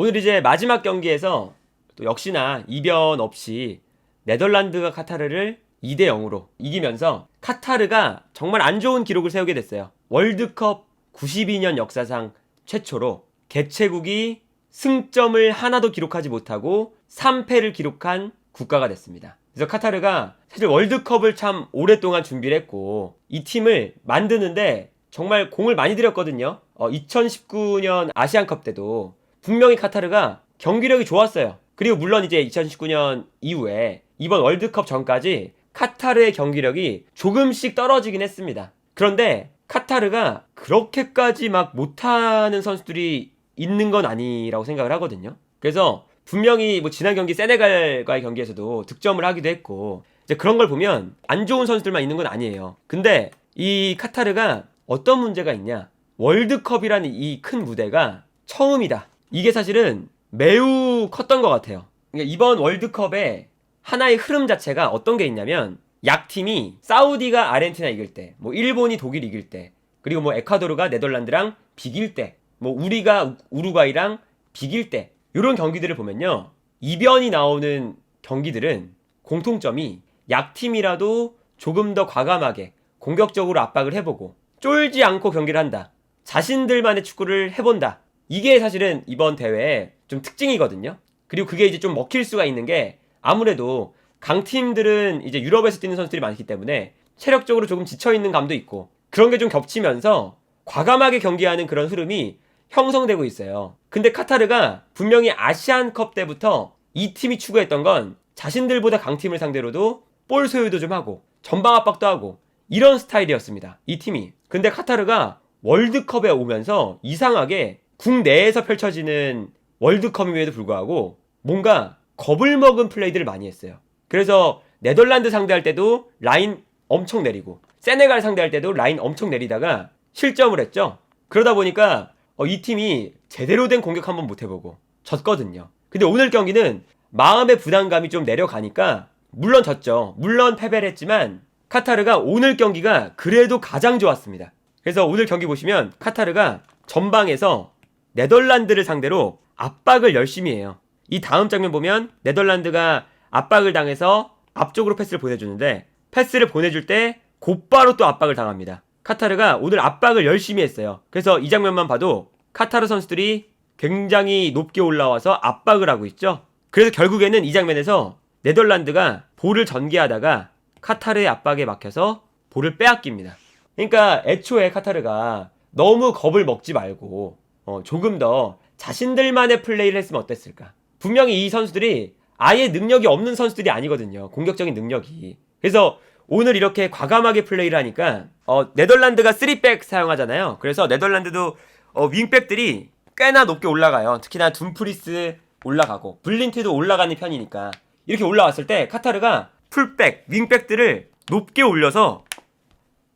오늘 이제 마지막 경기에서 또 역시나 이변 없이 네덜란드가 카타르를 2대 0으로 이기면서 카타르가 정말 안 좋은 기록을 세우게 됐어요. 월드컵 92년 역사상 최초로 개최국이 승점을 하나도 기록하지 못하고 3패를 기록한 국가가 됐습니다. 그래서 카타르가 사실 월드컵을 참 오랫동안 준비를 했고 이 팀을 만드는데 정말 공을 많이 들였거든요. 2019년 아시안컵 때도 분명히 카타르가 경기력이 좋았어요. 그리고 물론 이제 2019년 이후에 이번 월드컵 전까지 카타르의 경기력이 조금씩 떨어지긴 했습니다. 그런데 카타르가 그렇게까지 막 못하는 선수들이 있는 건 아니라고 생각을 하거든요. 그래서 분명히 뭐 지난 경기 세네갈과의 경기에서도 득점을 하기도 했고 이제 그런 걸 보면 안 좋은 선수들만 있는 건 아니에요. 근데 이 카타르가 어떤 문제가 있냐? 월드컵이라는 이 큰 무대가 처음이다. 이게 사실은 매우 컸던 것 같아요. 그러니까 이번 월드컵의 하나의 흐름 자체가 어떤 게 있냐면 약팀이 사우디가 아르헨티나 이길 때, 뭐 일본이 독일 이길 때, 그리고 뭐 에콰도르가 네덜란드랑 비길 때, 뭐 우리가 우루과이랑 비길 때 이런 경기들을 보면요. 이변이 나오는 경기들은 공통점이 약팀이라도 조금 더 과감하게 공격적으로 압박을 해보고 쫄지 않고 경기를 한다. 자신들만의 축구를 해본다. 이게 사실은 이번 대회의 좀 특징이거든요. 그리고 그게 이제 좀 먹힐 수가 있는 게 아무래도 강팀들은 이제 유럽에서 뛰는 선수들이 많기 때문에 체력적으로 조금 지쳐있는 감도 있고 그런 게 좀 겹치면서 과감하게 경기하는 그런 흐름이 형성되고 있어요. 근데 카타르가 분명히 아시안컵 때부터 이 팀이 추구했던 건 자신들보다 강팀을 상대로도 볼 소유도 좀 하고 전방 압박도 하고 이런 스타일이었습니다. 이 팀이. 근데 카타르가 월드컵에 오면서 이상하게 국내에서 펼쳐지는 월드컵임에도 불구하고 뭔가 겁을 먹은 플레이들을 많이 했어요. 그래서 네덜란드 상대할 때도 라인 엄청 내리고 세네갈 상대할 때도 라인 엄청 내리다가 실점을 했죠. 그러다 보니까 이 팀이 제대로 된 공격 한번 못 해보고 졌거든요. 근데 오늘 경기는 마음의 부담감이 좀 내려가니까 물론 졌죠. 물론 패배를 했지만 카타르가 오늘 경기가 그래도 가장 좋았습니다. 그래서 오늘 경기 보시면 카타르가 전방에서 네덜란드를 상대로 압박을 열심히 해요. 이 다음 장면 보면 네덜란드가 압박을 당해서 앞쪽으로 패스를 보내주는데 패스를 보내줄 때 곧바로 또 압박을 당합니다. 카타르가 오늘 압박을 열심히 했어요. 그래서 이 장면만 봐도 카타르 선수들이 굉장히 높게 올라와서 압박을 하고 있죠. 그래서 결국에는 이 장면에서 네덜란드가 볼을 전개하다가 카타르의 압박에 막혀서 볼을 빼앗깁니다. 그러니까 애초에 카타르가 너무 겁을 먹지 말고 조금 더 자신들만의 플레이를 했으면 어땠을까. 분명히 이 선수들이 아예 능력이 없는 선수들이 아니거든요. 공격적인 능력이. 그래서 오늘 이렇게 과감하게 플레이를 하니까 네덜란드가 3백 사용하잖아요. 그래서 네덜란드도 윙백들이 꽤나 높게 올라가요. 특히나 둠프리스 올라가고 블린트도 올라가는 편이니까 이렇게 올라왔을 때 카타르가 풀백, 윙백들을 높게 올려서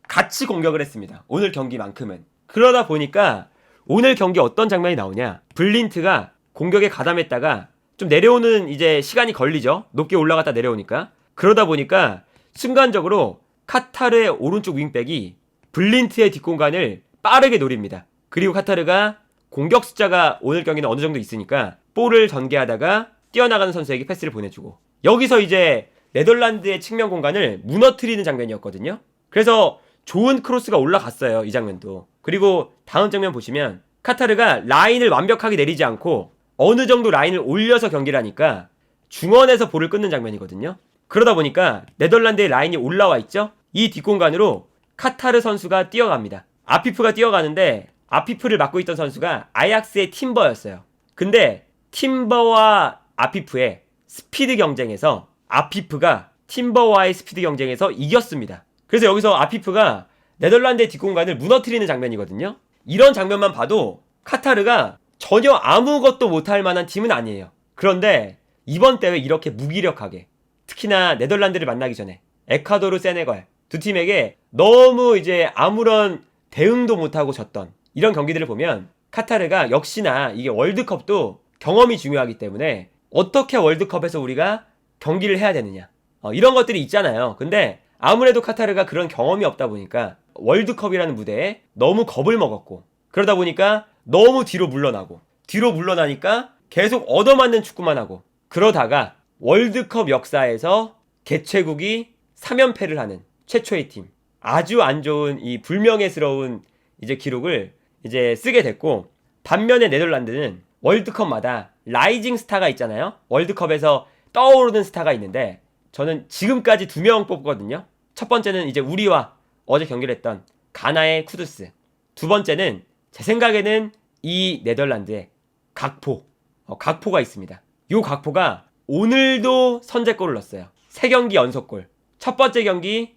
같이 공격을 했습니다. 오늘 경기만큼은. 그러다 보니까 오늘 경기 어떤 장면이 나오냐. 블린트가 공격에 가담했다가 좀 내려오는 이제 시간이 걸리죠. 높게 올라갔다 내려오니까. 그러다 보니까 순간적으로 카타르의 오른쪽 윙백이 블린트의 뒷공간을 빠르게 노립니다. 그리고 카타르가 공격 숫자가 오늘 경기는 어느 정도 있으니까 볼을 전개하다가 뛰어나가는 선수에게 패스를 보내주고 여기서 이제 네덜란드의 측면 공간을 무너뜨리는 장면이었거든요. 그래서 좋은 크로스가 올라갔어요. 이 장면도. 그리고 다음 장면 보시면 카타르가 라인을 완벽하게 내리지 않고 어느 정도 라인을 올려서 경기를 하니까 중원에서 볼을 끊는 장면이거든요. 그러다 보니까 네덜란드의 라인이 올라와 있죠. 이 뒷공간으로 카타르 선수가 뛰어갑니다. 아피프가 뛰어가는데 아피프를 맡고 있던 선수가 아약스의 팀버였어요. 근데 팀버와 아피프의 스피드 경쟁에서 아피프가 팀버와의 스피드 경쟁에서 이겼습니다. 그래서 여기서 아피프가 네덜란드의 뒷공간을 무너뜨리는 장면이거든요. 이런 장면만 봐도 카타르가 전혀 아무것도 못할 만한 팀은 아니에요. 그런데 이번 대회 이렇게 무기력하게 특히나 네덜란드를 만나기 전에 에콰도르, 세네갈 두 팀에게 너무 이제 아무런 대응도 못하고 졌던 이런 경기들을 보면 카타르가 역시나 이게 월드컵도 경험이 중요하기 때문에 어떻게 월드컵에서 우리가 경기를 해야 되느냐 이런 것들이 있잖아요. 근데 아무래도 카타르가 그런 경험이 없다 보니까 월드컵이라는 무대에 너무 겁을 먹었고 그러다 보니까 너무 뒤로 물러나고 뒤로 물러나니까 계속 얻어맞는 축구만 하고, 그러다가 월드컵 역사에서 개최국이 3연패를 하는 최초의 팀. 아주 안 좋은 이 불명예스러운 이제 기록을 이제 쓰게 됐고, 반면에 네덜란드는 월드컵마다 라이징 스타가 있잖아요. 월드컵에서 떠오르는 스타가 있는데, 저는 지금까지 2명 뽑거든요. 첫 번째는 이제 우리와 어제 경기를 했던 가나의 쿠두스. 두 번째는 제 생각에는 이 네덜란드의 각포가 있습니다. 요 각포가 오늘도 선제골을 넣었어요. 3경기 연속골. 첫 번째 경기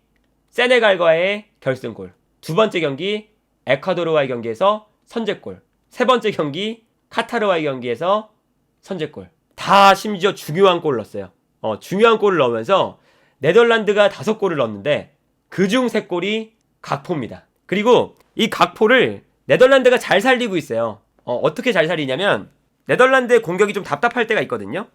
세네갈과의 결승골. 두 번째 경기 에콰도르와의 경기에서 선제골. 세 번째 경기 카타르와의 경기에서 선제골. 다 심지어 중요한 골을 넣었어요. 중요한 골을 넣으면서 네덜란드가 5골을 넣었는데 그중 3골이 각포입니다. 그리고 이 각포를 네덜란드가 잘 살리고 있어요. 어떻게 잘 살리냐면 네덜란드의 공격이 좀 답답할 때가 있거든요.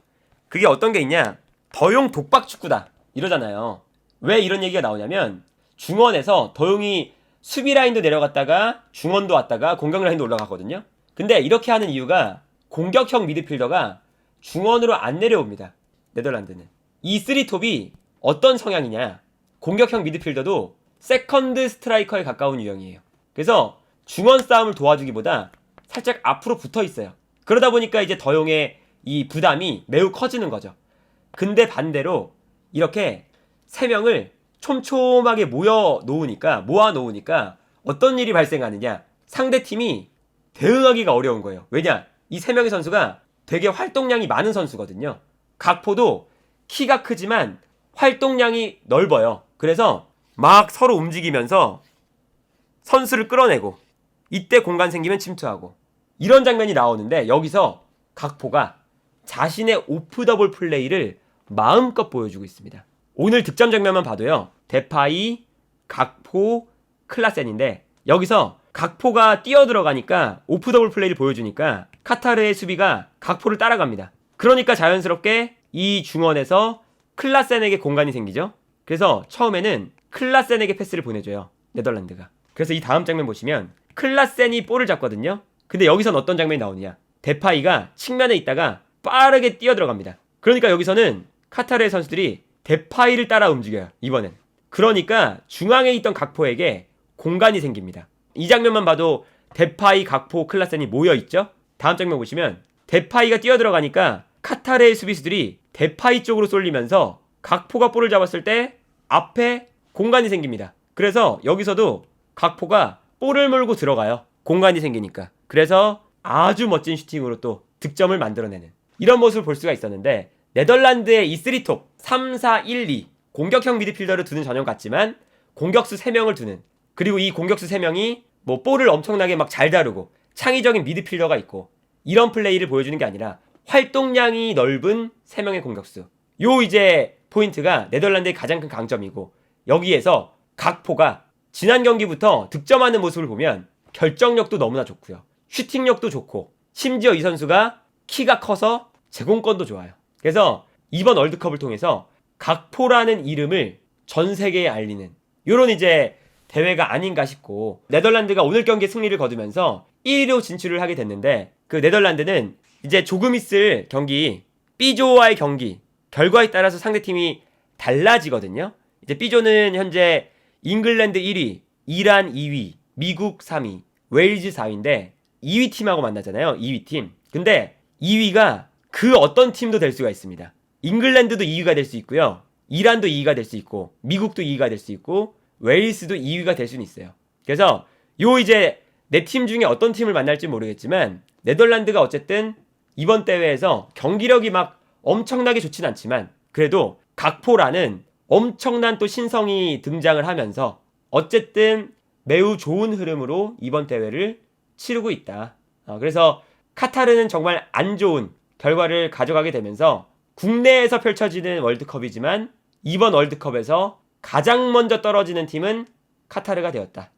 그게 어떤 게 있냐? 더용 독박 축구다 이러잖아요. 왜 이런 얘기가 나오냐면 중원에서 더용이 수비 라인도 내려갔다가 중원도 왔다가 공격 라인도 올라가거든요. 근데 이렇게 하는 이유가 공격형 미드필더가 중원으로 안 내려옵니다. 네덜란드는. 이 3톱이 어떤 성향이냐? 공격형 미드필더도 세컨드 스트라이커에 가까운 유형이에요. 그래서 중원 싸움을 도와주기보다 살짝 앞으로 붙어 있어요. 그러다 보니까 이제 더용의 이 부담이 매우 커지는 거죠. 근데 반대로 이렇게 3명을 촘촘하게 모아 놓으니까 어떤 일이 발생하느냐? 상대팀이 대응하기가 어려운 거예요. 왜냐? 이 3명의 선수가 되게 활동량이 많은 선수거든요. 각포도 키가 크지만 활동량이 넓어요. 그래서 막 서로 움직이면서 선수를 끌어내고 이때 공간 생기면 침투하고 이런 장면이 나오는데 여기서 각포가 자신의 오프 더블 플레이를 마음껏 보여주고 있습니다. 오늘 득점 장면만 봐도요. 데파이, 각포, 클라센인데 여기서 각포가 뛰어들어가니까 오프 더블 플레이를 보여주니까 카타르의 수비가 각포를 따라갑니다. 그러니까 자연스럽게 이 중원에서 클라센에게 공간이 생기죠. 그래서 처음에는 클라센에게 패스를 보내줘요. 네덜란드가. 그래서 이 다음 장면 보시면 클라센이 볼을 잡거든요. 근데 여기선 어떤 장면이 나오느냐? 데파이가 측면에 있다가 빠르게 뛰어들어갑니다. 그러니까 여기서는 카타르의 선수들이 데파이를 따라 움직여요. 이번엔. 그러니까 중앙에 있던 각포에게 공간이 생깁니다. 이 장면만 봐도 데파이, 각포, 클라센이 모여있죠? 다음 장면 보시면 데파이가 뛰어들어가니까 카타르의 수비수들이 데파이 쪽으로 쏠리면서 각포가 볼을 잡았을 때 앞에 공간이 생깁니다. 그래서 여기서도 각포가 볼을 몰고 들어가요. 공간이 생기니까. 그래서 아주 멋진 슈팅으로 또 득점을 만들어내는 이런 모습을 볼 수가 있었는데 네덜란드의 이 3톱 3, 4, 1, 2 공격형 미드필더를 두는 전형 같지만 공격수 3명을 두는 그리고 이 공격수 3명이 뭐 볼을 엄청나게 막 잘 다루고 창의적인 미드필더가 있고 이런 플레이를 보여주는 게 아니라 활동량이 넓은 3명의 공격수 요 이제 포인트가 네덜란드의 가장 큰 강점이고 여기에서 각포가 지난 경기부터 득점하는 모습을 보면 결정력도 너무나 좋고요. 슈팅력도 좋고 심지어 이 선수가 키가 커서 제공권도 좋아요. 그래서 이번 월드컵을 통해서 각포라는 이름을 전 세계에 알리는 요런 이제 대회가 아닌가 싶고 네덜란드가 오늘 경기에 승리를 거두면서 1위로 진출을 하게 됐는데 그 네덜란드는 이제 조금 있을 경기 B조와의 경기 결과에 따라서 상대팀이 달라지거든요. 이제 B조는 현재 잉글랜드 1위, 이란 2위, 미국 3위, 웨일즈 4위인데 2위 팀하고 만나잖아요. 2위 팀. 근데 2위가 그 어떤 팀도 될 수가 있습니다. 잉글랜드도 2위가 될 수 있고요. 이란도 2위가 될 수 있고 미국도 2위가 될 수 있고 웨일스도 2위가 될 수는 있어요. 그래서 요 이제 네 팀 중에 어떤 팀을 만날지 모르겠지만 네덜란드가 어쨌든 이번 대회에서 경기력이 막 엄청나게 좋진 않지만 그래도 각포라는 엄청난 또 신성이 등장을 하면서 어쨌든 매우 좋은 흐름으로 이번 대회를 치르고 있다. 그래서 카타르는 정말 안 좋은 결과를 가져가게 되면서 국내에서 펼쳐지는 월드컵이지만 이번 월드컵에서 가장 먼저 떨어지는 팀은 카타르가 되었다.